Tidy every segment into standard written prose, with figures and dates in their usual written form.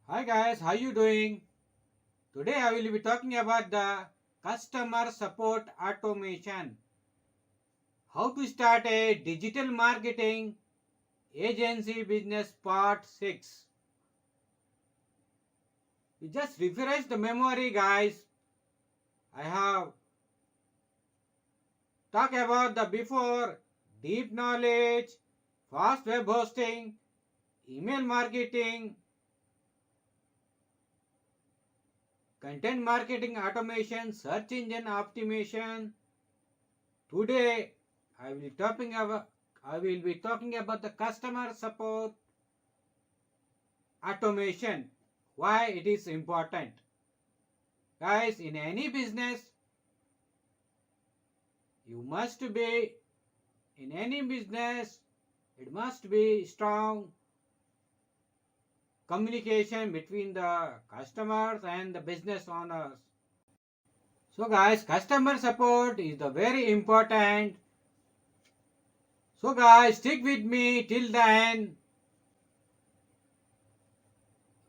Hi guys, how you doing? Today I will be talking about the customer support automation. How to start a digital marketing agency business part 6. You just refresh the memory guys. I have talked about the before deep knowledge, fast web hosting, email marketing, content marketing automation, search engine optimization. Today I will be talking about the customer support automation. Why it is important. Guys, in any business, you must be in any business it must be strong communication between the customers and the business owners. So guys, customer support is the very important. So guys, stick with me till the end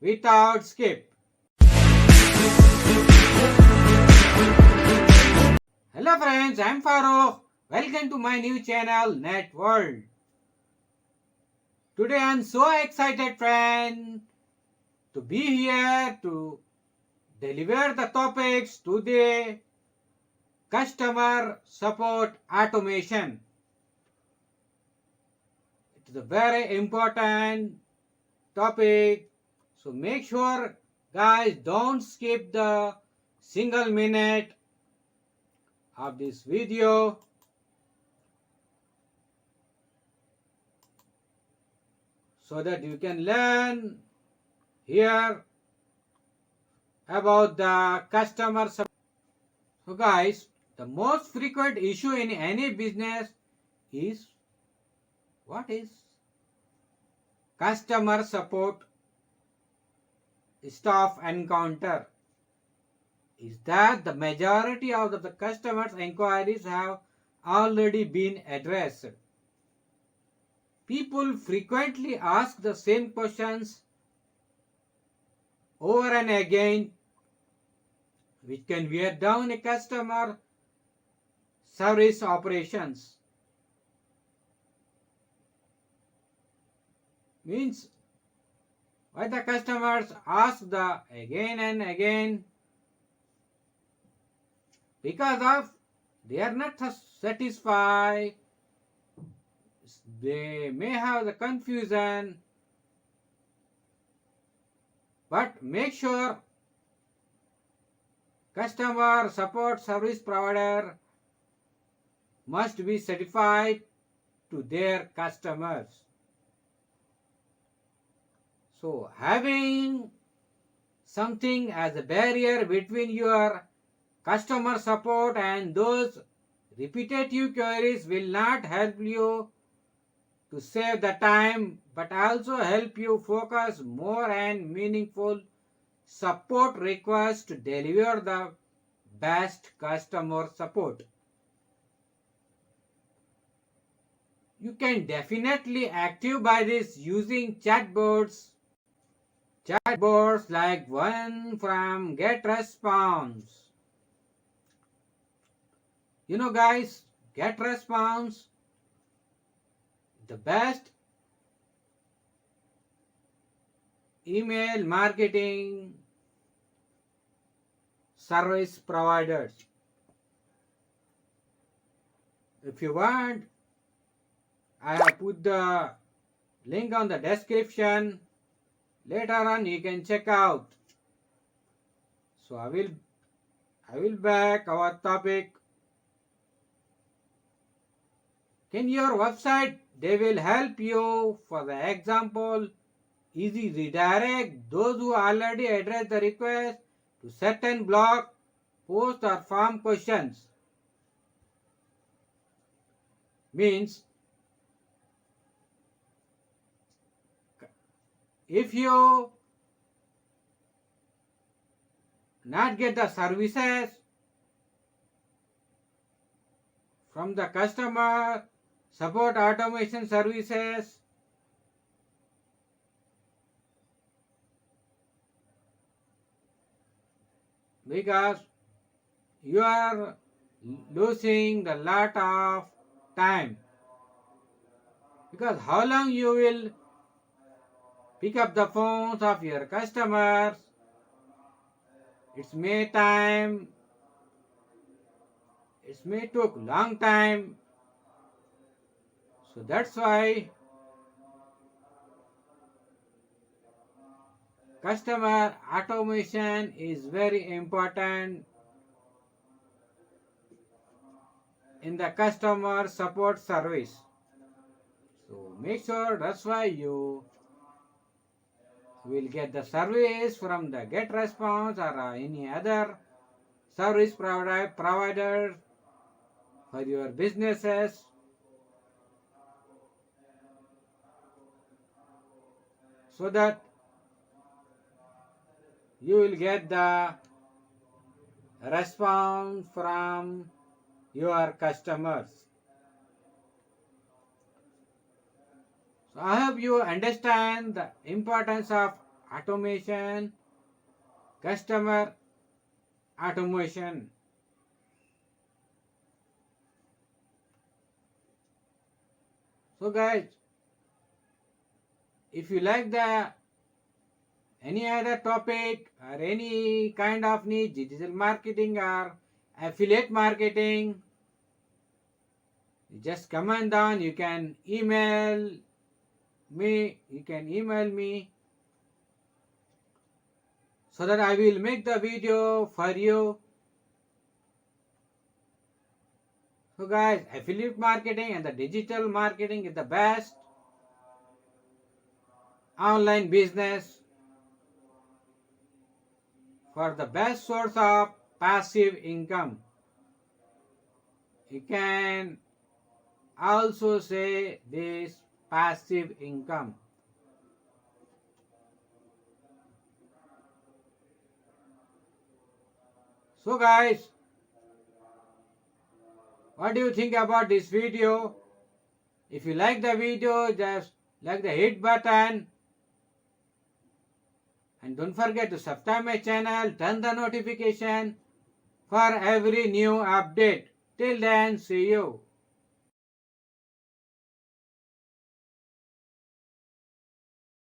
without skip. Hello friends, I'm Farooq. Welcome to my new channel Net World. Today I'm so excited friend to be here to deliver the topics to the customer support automation. It is a very important topic. So make sure guys don't skip the single minute of this video. So that you can learn here about the customer support. So guys, the most frequent issue in any business is what is customer support staff encounter. Is that the majority of the customers' inquiries have already been addressed. People frequently ask the same questions over and again, which can wear down a customer service operations. Means why the customers ask the again and again because of they are not satisfied, they may have the confusion, but make sure customer support service provider must be certified to their customers. So having something as a barrier between your customer support and those repetitive queries will not help you to save the time but also help you focus more and meaningful support requests to deliver the best customer support. You can definitely active by this using chatbots like one from GetResponse. You know guys, GetResponse the best email marketing service providers. If you want, I have put the link on the description. Later on you can check out. So I will back our topic. Can your website they will help you. For the example, easy redirect those who already address the request to certain blog post or form questions. Means if you not get the services from the customer support automation services, because you are losing a lot of time. Because how long you will pick up the phones of your customers, it may took long time. So that's why customer automation is very important in the customer support service. So make sure that's why you will get the service from the get response or any other service provider for your businesses. So that you will get the response from your customers. So I hope you understand the importance of automation, customer automation. So guys, if you like the any other topic or any kind of niche, digital marketing or affiliate marketing, just comment down. You can email me so that I will make the video for you. So guys, affiliate marketing and the digital marketing is the best online business for the best source of passive income. You can also say this passive income. So guys, what do you think about this video? If you like the video, just like the hit button and don't forget to subscribe my channel, turn the notification for every new update. Till then, see you.